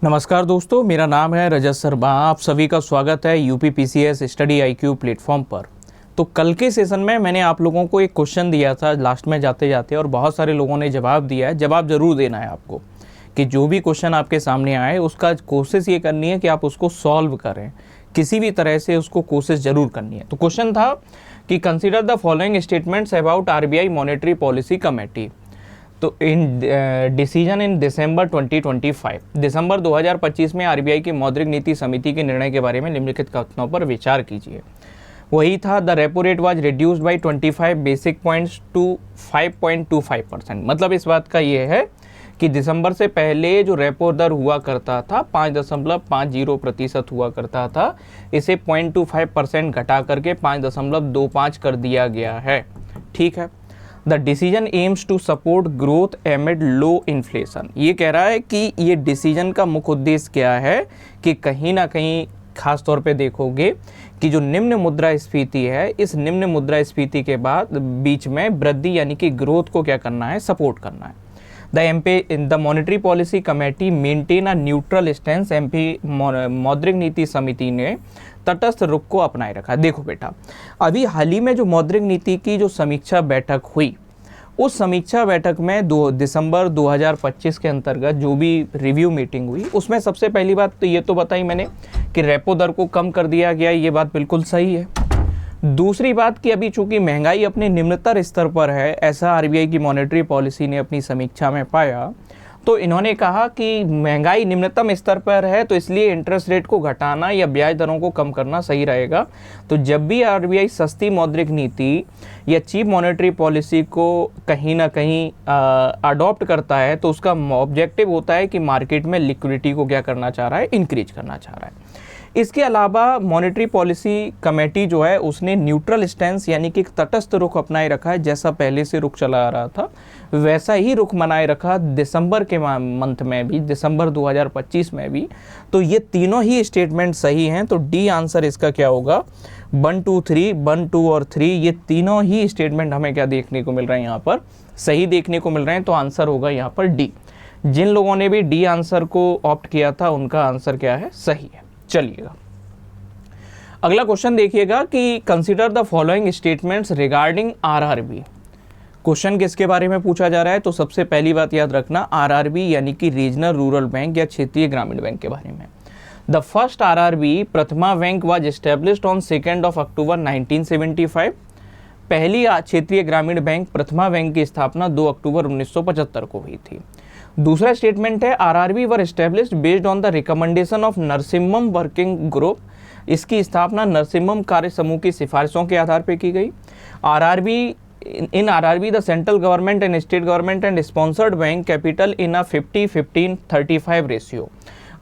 नमस्कार दोस्तों, मेरा नाम है रजत शर्मा। आप सभी का स्वागत है UP PCS study IQ platform पर। तो कल के सेशन में मैंने आप लोगों को एक क्वेश्चन दिया था लास्ट में जाते जाते, और बहुत सारे लोगों ने जवाब दिया है। जवाब ज़रूर देना है आपको कि जो भी क्वेश्चन आपके सामने आए उसका कोशिश ये करनी है कि आप उसको सॉल्व करें, किसी भी तरह से उसको कोशिश ज़रूर करनी है। तो क्वेश्चन था कि consider the following statements about RBI monetary policy committee. तो इन डिसीजन इन दिसंबर 2025, दिसंबर 2025 में आरबीआई की मौद्रिक नीति समिति के निर्णय के बारे में निम्नलिखित कथनों पर विचार कीजिए। वही था, the repo rate was reduced by 25 basic points to 5.25%। मतलब इस बात का ये है कि दिसंबर से पहले जो रेपो दर हुआ करता था 5.50% हुआ करता था, इसे 0.25% घटा करके 5.25 कर दिया गया है। ठीक है। The decision aims to support growth amid low inflation. ये कह रहा है कि ये डिसीजन का मुख्य उद्देश्य क्या है कि कहीं ना कहीं खास तौर पे देखोगे कि जो निम्न मुद्रास्फीति है, इस निम्न मुद्रास्फीति के बाद बीच में वृद्धि यानी कि ग्रोथ को क्या करना है, सपोर्ट करना है। The monetary policy committee maintain a neutral stance. MP मौद्रिक नीति समिति ने तटस्थ रुख को अपनाए रखा। देखो बेटा, अभी हाल ही में जो मौद्रिक नीति की जो समीक्षा बैठक हुई, उस समीक्षा बैठक में दिसंबर 2025 के अंतर्गत जो भी रिव्यू मीटिंग हुई, उसमें सबसे पहली बात तो ये तो बताई मैंने कि रेपो दर को कम कर दिया गया। ये बात बिल्कुल सही है। दूसरी बात कि अभी चूंकि महंगाई अपने निम्नतर स्तर पर है, ऐसा आरबीआई की मॉनेटरी पॉलिसी ने अपनी समीक्षा में पाया, तो इन्होंने कहा कि महंगाई निम्नतम स्तर पर है, तो इसलिए इंटरेस्ट रेट को घटाना या ब्याज दरों को कम करना सही रहेगा। तो जब भी आरबीआई सस्ती मौद्रिक नीति या चीप मॉनेटरी पॉलिसी को कहीं ना कहीं अडॉप्ट करता है, तो उसका ऑब्जेक्टिव होता है कि मार्केट में लिक्विडिटी को क्या करना चाह रहा है, इंक्रीज करना चाह रहा है। इसके अलावा मॉनेटरी पॉलिसी कमेटी जो है उसने न्यूट्रल स्टैंस यानी कि एक तटस्थ रुख अपनाए रखा है। जैसा पहले से रुख चला आ रहा था वैसा ही रुख बनाए रखा दिसंबर के मंथ में भी, दिसंबर 2025 में भी। तो ये तीनों ही स्टेटमेंट सही हैं। तो डी आंसर इसका क्या होगा, 1, 2, 3, 1, 2 और 3, ये तीनों ही स्टेटमेंट हमें क्या देखने को मिल रहे हैं, यहाँ पर सही देखने को मिल रहे हैं। तो आंसर होगा यहाँ पर डी। जिन लोगों ने भी डी आंसर को ऑप्ट किया था उनका आंसर क्या है, सही है। चलिएगा अगला क्वेश्चन देखिएगा कि consider the following statements regarding RRB. Question किसके बारे में पूछा जा रहा है, तो सबसे पहली बात याद रखना, आरआरबी यानी कि रीजनल रूरल बैंक या क्षेत्रीय ग्रामीण बैंक के बारे में। The first RRB Prathama bank was established on 2 अक्टूबर 1975। पहली क्षेत्रीय ग्रामीण बैंक प्रथमा बैंक की स्थापना 2 अक्टूबर 1975 को हुई थी। दूसरा स्टेटमेंट है, RRB were established based on the recommendation of Narasimham working group. इसकी स्थापना नरसिम्हम कार्य समूह की सिफारिशों के आधार पर की गई। RRB the central government and state government and sponsored bank capital in a 50-15-35 ratio.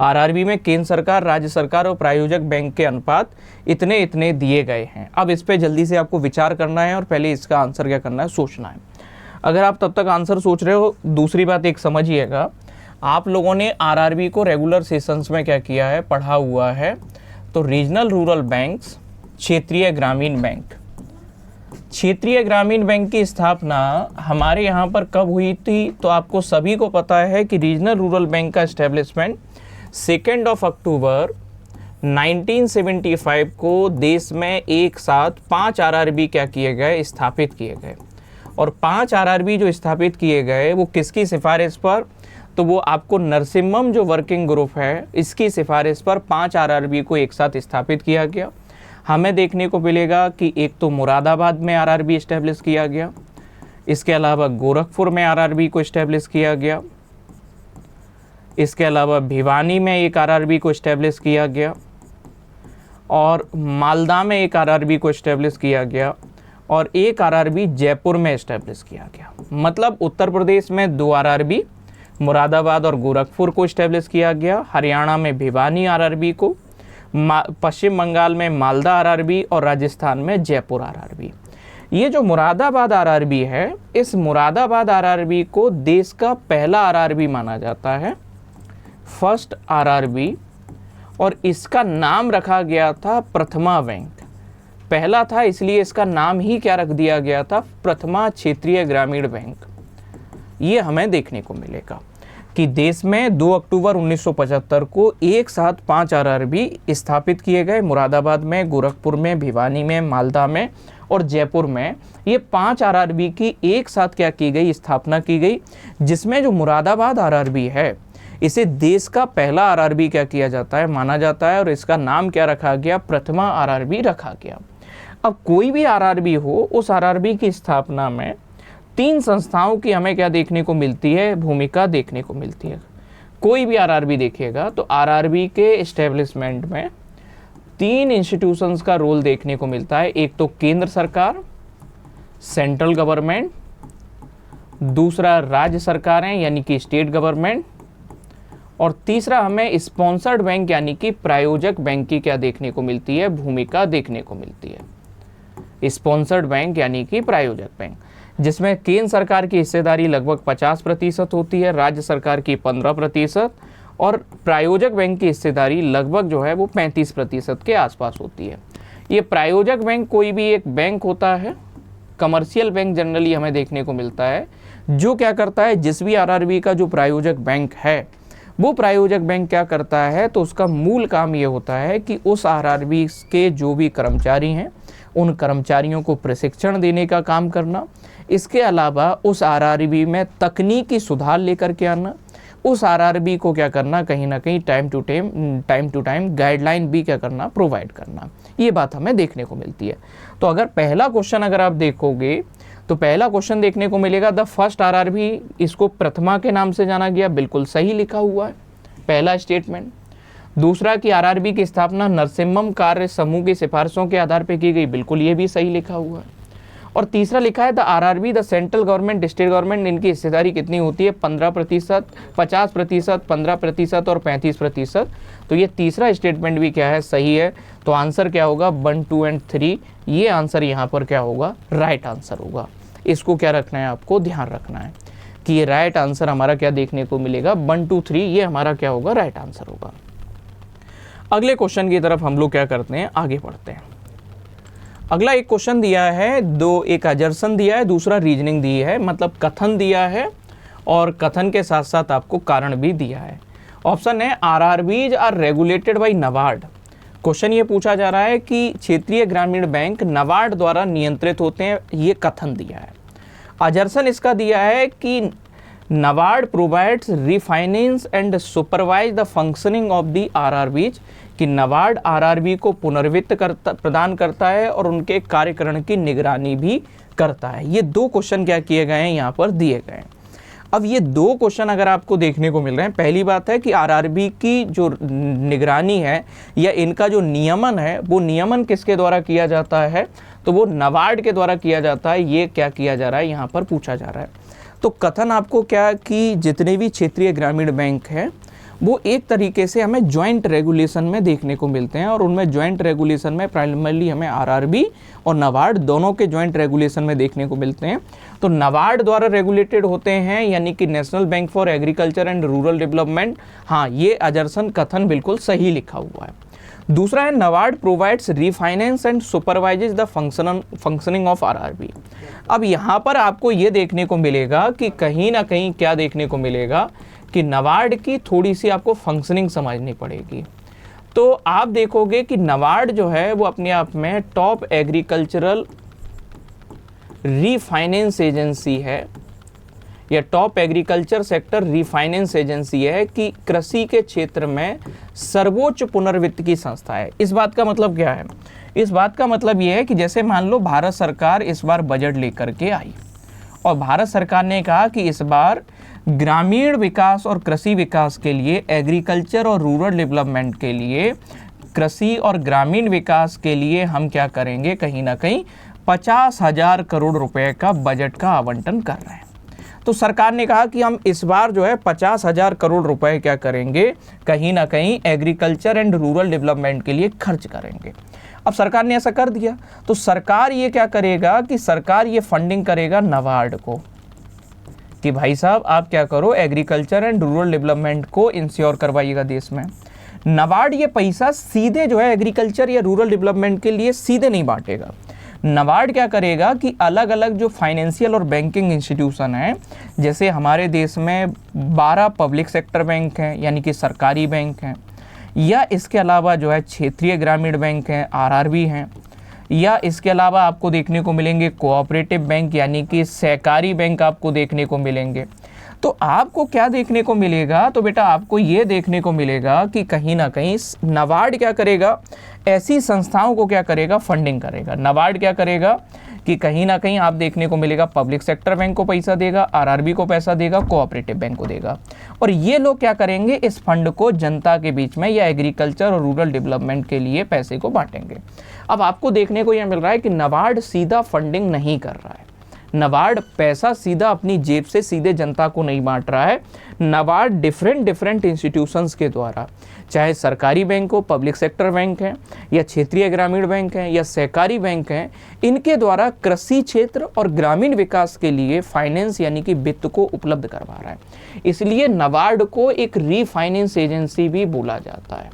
RRB में केंद्र सरकार, राज्य सरकार और प्रायोजक बैंक के अनुपात इतने इतने दिए गए हैं। अब इस पे जल्दी से आपको विचार करना है और पहले इसका आंसर क्या करना है, सोचना है। अगर आप तब तक आंसर सोच रहे हो, दूसरी बात एक समझिएगा, आप लोगों ने आरआरबी को रेगुलर सेशंस में क्या किया है, पढ़ा हुआ है। तो रीजनल रूरल बैंक्स, क्षेत्रीय ग्रामीण बैंक, क्षेत्रीय ग्रामीण बैंक की स्थापना हमारे यहाँ पर कब हुई थी, तो आपको सभी को पता है कि रीजनल रूरल बैंक का एस्टेब्लिशमेंट 2 अक्टूबर 1975 को देश में एक साथ 5 आरआरबी क्या किए गए, स्थापित किए गए। और 5 आरआरबी जो स्थापित किए गए वो किसकी सिफारिश पर, तो वो आपको नरसिम्हम जो वर्किंग ग्रुप है इसकी सिफारिश पर 5 आरआरबी को एक साथ स्थापित किया गया। हमें देखने को मिलेगा कि एक तो मुरादाबाद में आरआरबी इस्टेब्लिश किया गया, इसके अलावा गोरखपुर में आरआरबी को इस्टेब्लिश किया गया, इसके अलावा भिवानी में एक आरआरबी को इस्टेब्लिश किया गया, और मालदा में एक आरआरबी को इस्टेब्लिश किया गया, और एक आरआरबी जयपुर में इस्टेब्लिश किया गया। मतलब उत्तर प्रदेश में 2 आरआरबी, मुरादाबाद और गोरखपुर को इस्टेब्लिश किया गया, हरियाणा में भिवानी आरआरबी को, पश्चिम बंगाल में मालदा आरआरबी और राजस्थान में जयपुर आरआरबी। ये जो मुरादाबाद आरआरबी है, इस मुरादाबाद आरआरबी को देश का पहला आरआरबी माना जाता है, फर्स्ट आरआरबी, और इसका नाम रखा गया था प्रथमा बैंक। पहला था इसलिए इसका नाम ही क्या रख दिया गया था, प्रथमा क्षेत्रीय ग्रामीण बैंक। ये हमें देखने को मिलेगा। कि देश में 2 अक्टूबर 1975 को एक साथ 5 आरआरबी स्थापित किए गए। मुरादाबाद में, गोरखपुर में, भिवानी में, मालदा में और जयपुर में ये 5 आरआरबी की एक साथ क्या की गई, स्थापना की गई, जिसमें जो मुरादाबाद आरआरबी है इसे देश का पहला आरआरबी क्या किया जाता है, माना जाता है, और इसका नाम क्या रखा गया, प्रथमा आरआरबी रखा गया। अब कोई भी आरआरबी हो, उस आरआरबी की स्थापना में 3 संस्थाओं की हमें क्या देखने को मिलती है, भूमिका देखने को मिलती है। कोई भी आरआरबी देखिएगा तो आरआरबी के एस्टेब्लिशमेंट में 3 इंस्टीट्यूशंस का रोल देखने को मिलता है। एक तो केंद्र सरकार, सेंट्रल गवर्नमेंट, दूसरा राज्य सरकारें यानी कि स्टेट गवर्नमेंट, और तीसरा हमें स्पॉन्सर्ड बैंक यानी कि प्रायोजक बैंक की क्या देखने को मिलती है, भूमिका देखने को मिलती है। स्पॉन्सर्ड बैंक यानी कि प्रायोजक बैंक, जिसमें केंद्र सरकार की हिस्सेदारी लगभग 50% होती है, राज्य सरकार की 15% और प्रायोजक बैंक की हिस्सेदारी लगभग जो है वो 35% के आसपास होती है। ये प्रायोजक बैंक कोई भी एक बैंक होता है, कमर्शियल बैंक जनरली हमें देखने को मिलता है, जो क्या करता है, जिस भी आरआरबी का जो प्रायोजक बैंक है वो प्रायोजक बैंक क्या करता है, तो उसका मूल काम ये होता है कि उस आरआरबी के जो भी कर्मचारी हैं उन कर्मचारियों को प्रशिक्षण देने का काम करना, इसके अलावा उस आरआरबी में तकनीकी सुधार लेकर के आना, उस आरआरबी को क्या करना, कहीं ना कहीं टाइम टू टाइम गाइडलाइन भी क्या करना, प्रोवाइड करना। ये बात हमें देखने को मिलती है। तो अगर पहला क्वेश्चन अगर आप देखोगे तो पहला क्वेश्चन देखने को मिलेगा द फर्स्ट आरआरबी, इसको प्रथमा के नाम से जाना गया, बिल्कुल सही लिखा हुआ है पहला स्टेटमेंट। दूसरा कि आरआरबी की स्थापना नरसिम्हम कार्य समूह की सिफारिशों के आधार पर की गई, बिल्कुल ये भी सही लिखा हुआ है। और तीसरा लिखा है the RRB, the central government, state government, इनकी हिस्सेदारी कितनी होती है, 15%, 50%, 15% और 35%। तो ये तीसरा स्टेटमेंट भी क्या है, सही है। तो आंसर क्या होगा, 1, 2 एंड 3, ये आंसर यहाँ पर क्या होगा, राइट आंसर होगा। इसको क्या रखना है, आपको ध्यान रखना है कि ये राइट आंसर हमारा क्या देखने को मिलेगा, 1, 2, 3, ये हमारा क्या होगा, राइट आंसर होगा। अगले क्वेश्चन की तरफ हम लोग क्या करते हैं, आगे बढ़ते हैं। अगला एक क्वेश्चन दिया है, एक अजर्सन दिया है, दूसरा रीजनिंग दी है, मतलब कथन दिया है और कथन के साथ साथ आपको कारण भी दिया है। ऑप्शन है RRBs are regulated by NABARD. Question ये पूछा जा रहा है कि क्षेत्रीय ग्रामीण बैंक नाबार्ड द्वारा नियंत्रित होते हैं, ये कथन दिया है। अजर्सन इसका दिया है कि NABARD provides refinance and supervise the functioning of the RRBs, कि नाबार्ड आरआरबी को पुनर्वित्त प्रदान करता है और उनके कार्यकरण की निगरानी भी करता है। ये 2 क्वेश्चन क्या किए गए हैं, यहाँ पर दिए गए हैं। अब ये 2 क्वेश्चन अगर आपको देखने को मिल रहे हैं, पहली बात है कि आरआरबी की जो निगरानी है या इनका जो नियमन है, वो नियमन किसके द्वारा किया जाता है, तो वो नाबार्ड के द्वारा किया जाता है। ये क्या किया जा रहा है, यहाँ पर पूछा जा रहा है। तो कथन आपको क्या कि जितने भी क्षेत्रीय ग्रामीण बैंक हैं वो एक तरीके से हमें जॉइंट रेगुलेशन में देखने को मिलते हैं, और उनमें जॉइंट रेगुलेशन में प्राइमरली हमें आरआरबी और नाबार्ड दोनों के जॉइंट रेगुलेशन में देखने को मिलते हैं। तो नाबार्ड द्वारा रेगुलेटेड होते हैं, यानी कि national bank for agriculture and rural development. हाँ, ये अजर्सन कथन बिल्कुल सही लिखा हुआ है। दूसरा है NABARD provides refinance and supervises the functioning of RRB. अब यहाँ पर आपको ये देखने को मिलेगा कि कहीं ना कहीं क्या देखने को मिलेगा कि नाबार्ड की थोड़ी सी आपको फंक्शनिंग समझनी पड़ेगी। तो आप देखोगे कि नाबार्ड जो है वो अपने आप में टॉप एग्रीकल्चरल रीफाइनेंस एजेंसी है, या top agriculture sector refinance agency है, कि कृषि के क्षेत्र में सर्वोच्च पुनर्वित्त की संस्था है। इस बात का मतलब क्या है, इस बात का मतलब ये है कि जैसे मान लो भारत सरकार इस बार बजट लेकर के आई और भारत सरकार ने कहा कि इस बार ग्रामीण विकास और कृषि विकास के लिए, एग्रीकल्चर और रूरल डेवलपमेंट के लिए, कृषि और ग्रामीण विकास के लिए हम क्या करेंगे, कहीं ना कहीं 50,000 करोड़ रुपए का बजट का आवंटन कर रहे हैं। तो सरकार ने कहा कि हम इस बार जो है 50,000 करोड़ रुपए क्या करेंगे, कहीं ना कहीं एग्रीकल्चर एंड रूरल डेवलपमेंट के लिए खर्च करेंगे। अब सरकार ने ऐसा कर दिया, तो सरकार ये क्या करेगा कि सरकार ये फंडिंग करेगा नाबार्ड को, कि भाई साहब आप क्या करो, एग्रीकल्चर एंड रूरल डेवलपमेंट को इंश्योर करवाइएगा देश में। नाबार्ड ये पैसा सीधे जो है एग्रीकल्चर या रूरल डेवलपमेंट के लिए सीधे नहीं बांटेगा, नाबार्ड क्या करेगा कि अलग अलग जो फाइनेंशियल और बैंकिंग इंस्टीट्यूशन हैं, जैसे हमारे देश में 12 पब्लिक सेक्टर बैंक हैं यानी कि सरकारी बैंक हैं, या इसके अलावा जो है क्षेत्रीय ग्रामीण बैंक हैं आरआरबी हैं, या इसके अलावा आपको देखने को मिलेंगे कोऑपरेटिव बैंक यानी कि सहकारी बैंक आपको देखने को मिलेंगे। तो आपको क्या देखने को मिलेगा, तो बेटा आपको ये देखने को मिलेगा कि कहीं ना कहीं नाबार्ड क्या करेगा, ऐसी संस्थाओं को क्या करेगा, फंडिंग करेगा। नाबार्ड क्या करेगा कि कहीं ना कहीं आप देखने को मिलेगा पब्लिक सेक्टर बैंक को पैसा देगा, आरआरबी को पैसा देगा, कोऑपरेटिव बैंक को देगा, और ये लोग क्या करेंगे, इस फंड को जनता के बीच में या एग्रीकल्चर और रूरल डेवलपमेंट के लिए पैसे को बांटेंगे। अब आपको देखने को यह मिल रहा है कि नाबार्ड सीधा फंडिंग नहीं कर रहा है, नाबार्ड पैसा सीधा अपनी जेब से सीधे जनता को नहीं बांट रहा है। नाबार्ड डिफरेंट इंस्टीट्यूशंस के द्वारा, चाहे सरकारी बैंक हो, पब्लिक सेक्टर बैंक हैं, या क्षेत्रीय ग्रामीण बैंक हैं, या सहकारी बैंक हैं, इनके द्वारा कृषि क्षेत्र और ग्रामीण विकास के लिए फाइनेंस यानी कि वित्त को उपलब्ध करवा रहा है। इसलिए नाबार्ड को एक रीफाइनेंस एजेंसी भी बोला जाता है।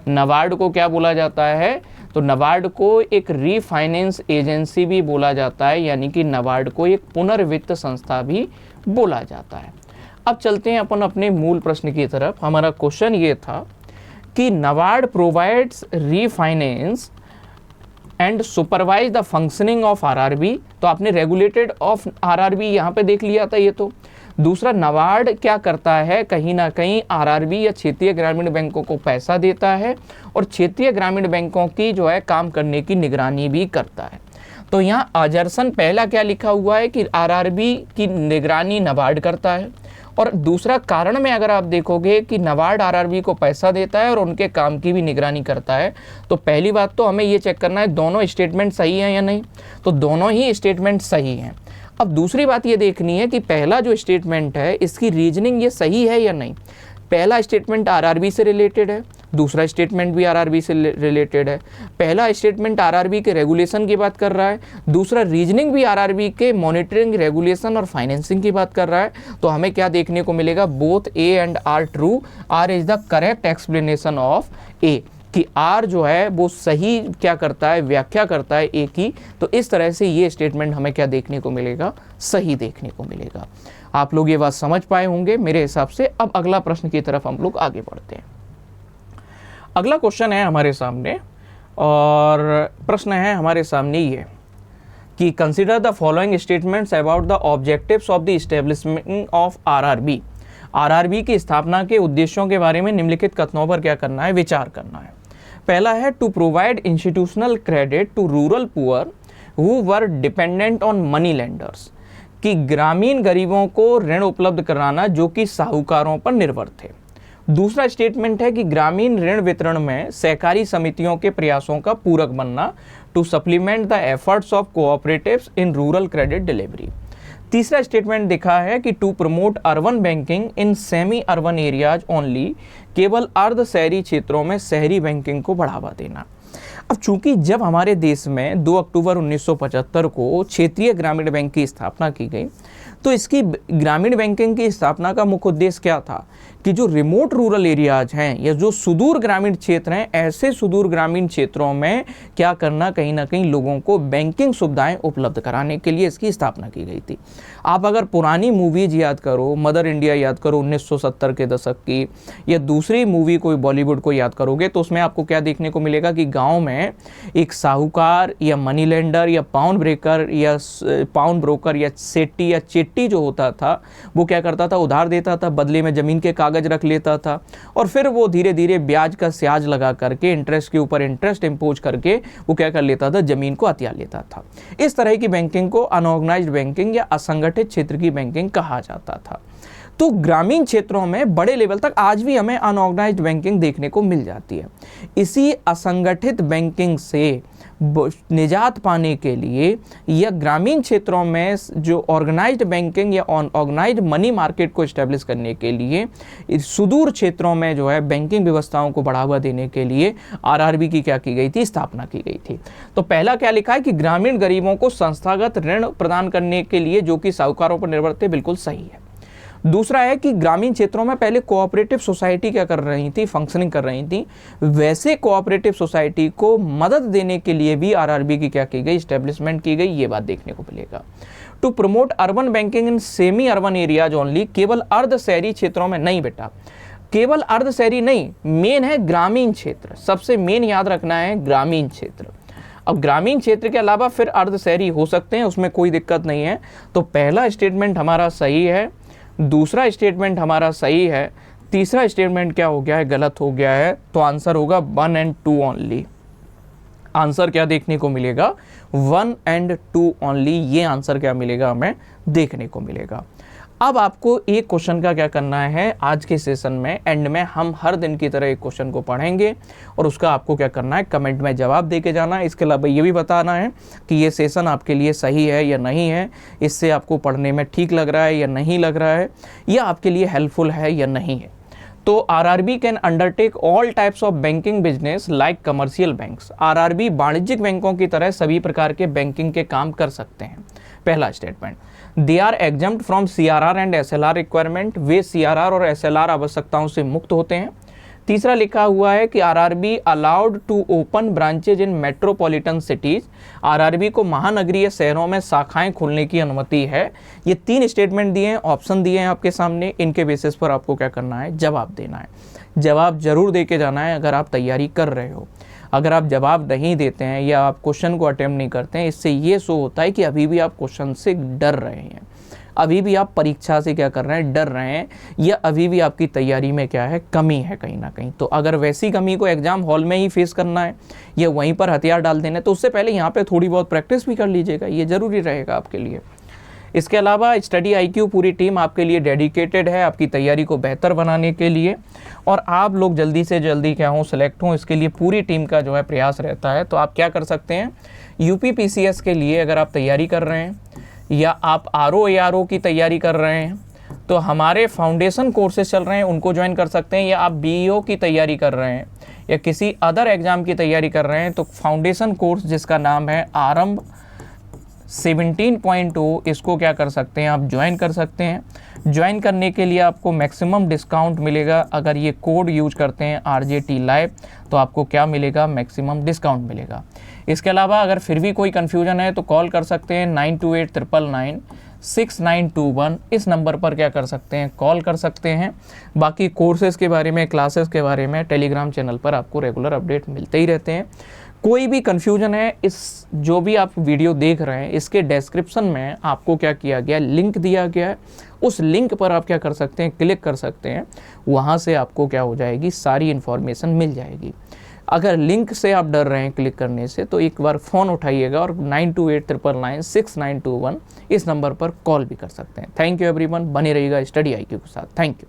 नाबार्ड को क्या बोला जाता है, तो नाबार्ड को एक रीफाइनेंस एजेंसी भी बोला जाता है, यानी कि नाबार्ड को एक पुनर्वित्त संस्था भी बोला जाता है। अब चलते हैं अपन अपने मूल प्रश्न की तरफ। हमारा क्वेश्चन ये था कि NABARD provides refinance and supervise the functioning of RRB. तो आपने रेगुलेटेड ऑफ आरआरबी यहाँ पे देख लिया था ये तो। दूसरा, नाबार्ड क्या करता है, कहीं ना कहीं आरआरबी या क्षेत्रीय ग्रामीण बैंकों को पैसा देता है और क्षेत्रीय ग्रामीण बैंकों की जो है काम करने की निगरानी भी करता है। तो यहाँ अजर्सन पहला क्या लिखा हुआ है कि आरआरबी की निगरानी नाबार्ड करता है, और दूसरा कारण में अगर आप देखोगे कि नाबार्ड आरआरबी को पैसा देता है और उनके काम की भी निगरानी करता है, तो पहली बात तो हमें ये चेक करना है दोनों स्टेटमेंट सही हैं या नहीं। तो दोनों ही स्टेटमेंट सही हैं। अब दूसरी बात ये देखनी है कि पहला जो स्टेटमेंट है इसकी रीजनिंग ये सही है या नहीं। पहला स्टेटमेंट आरआरबी से रिलेटेड है, दूसरा स्टेटमेंट भी आरआरबी से रिलेटेड है। पहला स्टेटमेंट आरआरबी के रेगुलेशन की बात कर रहा है, दूसरा रीजनिंग भी आरआरबी के मॉनिटरिंग, रेगुलेशन और फाइनेंसिंग की बात कर रहा है। तो हमें क्या देखने को मिलेगा, both A and R true, R is the correct explanation of A, कि आर जो है वो सही क्या करता है, व्याख्या करता है ए की। तो इस तरह से ये स्टेटमेंट हमें क्या देखने को मिलेगा, सही देखने को मिलेगा। आप लोग ये बात समझ पाए होंगे मेरे हिसाब से। अब अगला प्रश्न की तरफ हम लोग आगे बढ़ते हैं। अगला क्वेश्चन है हमारे सामने, और प्रश्न है हमारे सामने ये कि consider the following statements about the objectives of the establishment of RRB. RRB की स्थापना के उद्देश्यों के बारे में निम्नलिखित कथनों पर क्या करना है, विचार करना है। पहला है to provide institutional credit to rural poor who were dependent on money lenders, कि ग्रामीण गरीबों को ऋण उपलब्ध कराना जो कि साहूकारों पर निर्भर थे। दूसरा स्टेटमेंट है कि ग्रामीण ऋण वितरण में सहकारी समितियों के प्रयासों का पूरक बनना, to supplement the efforts of cooperatives in rural credit delivery. तीसरा स्टेटमेंट दिखा है कि to promote urban banking in semi urban areas only, केवल अर्ध शहरी क्षेत्रों में शहरी बैंकिंग को बढ़ावा देना। अब चूंकि जब हमारे देश में 2 अक्टूबर 1975 को क्षेत्रीय ग्रामीण बैंक की स्थापना की गई, तो इसकी ग्रामीण बैंकिंग की स्थापना का मुख्य उद्देश्य क्या था कि जो रिमोट रूरल एरियाज हैं या जो सुदूर ग्रामीण क्षेत्र हैं, ऐसे सुदूर ग्रामीण क्षेत्रों में क्या करना, कहीं ना कहीं लोगों को बैंकिंग सुविधाएं उपलब्ध कराने के लिए इसकी स्थापना की गई थी। आप अगर पुरानी मूवीज याद करो, मदर इंडिया याद करो 1970 के दशक की, या दूसरी मूवी कोई बॉलीवुड को याद करोगे, तो उसमें आपको क्या देखने को मिलेगा कि गाँव में एक साहूकार या मनी लेंडर या पाउंड ब्रोकर या सेट्टी या चिट्टी जो होता था, वो क्या करता था, उधार देता था, बदले में ज़मीन के कागज रख लेता था, और फिर वो धीरे धीरे ब्याज का स्याज लगा करके, इंटरेस्ट के ऊपर इंटरेस्ट इम्पोज करके वो क्या कर लेता था, ज़मीन को हथिया लेता था। इस तरह की बैंकिंग को अनऑर्गेनाइज्ड बैंकिंग या असंगठित क्षेत्र की बैंकिंग कहा जाता था। तो ग्रामीण क्षेत्रों में बड़े लेवल तक आज भी हमें अनऑर्गेनाइज्ड बैंकिंग देखने को मिल जाती है। इसी असंगठित बैंकिंग से निजात पाने के लिए या ग्रामीण क्षेत्रों में जो ऑर्गेनाइज्ड बैंकिंग या ऑर्गेनाइज्ड मनी मार्केट को इस्टेब्लिश करने के लिए, सुदूर क्षेत्रों में जो है बैंकिंग व्यवस्थाओं को बढ़ावा देने के लिए आरआरबी की क्या की गई थी, स्थापना की गई थी। तो पहला क्या लिखा है कि ग्रामीण गरीबों को संस्थागत ऋण प्रदान करने के लिए जो कि साहूकारों पर निर्भर थे, बिल्कुल सही है। दूसरा है कि ग्रामीण क्षेत्रों में पहले कोऑपरेटिव सोसाइटी क्या कर रही थी, फंक्शनिंग कर रही थी, वैसे कोऑपरेटिव सोसाइटी को मदद देने के लिए भी आरआरबी की क्या की गई, इस्टेब्लिशमेंट की गई, ये बात देखने को मिलेगा। To promote urban banking in semi urban areas only, केवल अर्ध शहरी क्षेत्रों में नहीं बेटा, केवल अर्ध शहरी नहीं, मेन है ग्रामीण क्षेत्र, सबसे मेन याद रखना है ग्रामीण क्षेत्र। अब ग्रामीण क्षेत्र के अलावा फिर अर्ध शहरी हो सकते हैं, उसमें कोई दिक्कत नहीं है। तो पहला स्टेटमेंट हमारा सही है, दूसरा स्टेटमेंट हमारा सही है, तीसरा स्टेटमेंट क्या हो गया है, गलत हो गया है। तो आंसर होगा 1 और 2 ओनली। आंसर क्या देखने को मिलेगा, 1 और 2 ओनली, ये आंसर क्या मिलेगा हमें देखने को मिलेगा। अब आपको एक क्वेश्चन का क्या करना है, आज के सेशन में एंड में हम हर दिन की तरह एक क्वेश्चन को पढ़ेंगे और उसका आपको क्या करना है, कमेंट में जवाब दे के जाना है। इसके अलावा ये भी बताना है कि ये सेशन आपके लिए सही है या नहीं है, इससे आपको पढ़ने में ठीक लग रहा है या नहीं लग रहा है, या आपके लिए हेल्पफुल है या नहीं है। तो RRB can undertake all types of banking business like commercial banks. RRB वाणिज्यिक बैंकों की तरह सभी प्रकार के बैंकिंग के काम कर सकते हैं। पहला statement, they are exempt from CRR and SLR requirement, वे सीआरआर और एसएलआर आवश्यकताओं से मुक्त होते हैं। तीसरा लिखा हुआ है कि RRB allowed to open branches in metropolitan cities, RRB को महानगरीय शहरों में शाखाएं खोलने की अनुमति है। ये 3 स्टेटमेंट दिए हैं, ऑप्शन दिए हैं आपके सामने, इनके बेसिस पर आपको क्या करना है, जवाब देना है। जवाब जरूर दे के जाना है अगर आप तैयारी कर रहे हो। अगर आप जवाब नहीं देते हैं या आप क्वेश्चन को अटेम्प्ट नहीं करते हैं, इससे ये शो होता है कि अभी भी आप क्वेश्चन से डर रहे हैं, अभी भी आप परीक्षा से क्या कर रहे हैं, डर रहे हैं, या अभी भी आपकी तैयारी में क्या है, कमी है कहीं ना कहीं। तो अगर वैसी कमी को एग्जाम हॉल में ही फेस करना है या वहीं पर हथियार डाल देना है, तो उससे पहले यहाँ पे थोड़ी बहुत प्रैक्टिस भी कर लीजिएगा, ये ज़रूरी रहेगा आपके लिए। इसके अलावा स्टडी आईक्यू पूरी टीम आपके लिए डेडिकेटेड है आपकी तैयारी को बेहतर बनाने के लिए, और आप लोग जल्दी से जल्दी क्या हों, सेलेक्ट हों, इसके लिए पूरी टीम का जो है प्रयास रहता है। तो आप क्या कर सकते हैं, यूपी पीसीएस के लिए अगर आप तैयारी कर रहे हैं या आप आरओ एआरओ की तैयारी कर रहे हैं, तो हमारे फाउंडेशन कोर्सेज चल रहे हैं, उनको ज्वाइन कर सकते हैं। या आप बीईओ की तैयारी कर रहे हैं या किसी अदर एग्ज़ाम की तैयारी कर रहे हैं, तो फाउंडेशन कोर्स जिसका नाम है आरंभ 17.0, इसको क्या कर सकते हैं, आप ज्वाइन कर सकते हैं। ज्वाइन करने के लिए आपको मैक्सिमम डिस्काउंट मिलेगा, अगर ये कोड यूज करते हैं RJT लाइव, तो आपको क्या मिलेगा, मैक्सिमम डिस्काउंट मिलेगा। इसके अलावा अगर फिर भी कोई कन्फ्यूजन है तो कॉल कर सकते हैं 9289996921, इस नंबर पर क्या कर सकते हैं, कॉल कर सकते हैं। बाकी कोर्सेज़ के बारे में, क्लासेस के बारे में टेलीग्राम चैनल पर आपको रेगुलर अपडेट मिलते ही रहते हैं। कोई भी कन्फ्यूजन है, इस जो भी आप वीडियो देख रहे हैं इसके डिस्क्रिप्शन में आपको क्या किया गया, लिंक दिया गया है, उस लिंक पर आप क्या कर सकते हैं, क्लिक कर सकते हैं, वहाँ से आपको क्या हो जाएगी, सारी इन्फॉर्मेशन मिल जाएगी। अगर लिंक से आप डर रहे हैं क्लिक करने से, तो एक बार फ़ोन उठाइएगा और 9289996921 इस नंबर पर कॉल भी कर सकते हैं। थैंक यू एवरीवन, बने रहिएगा स्टडी आईक्यू के साथ। Thank you.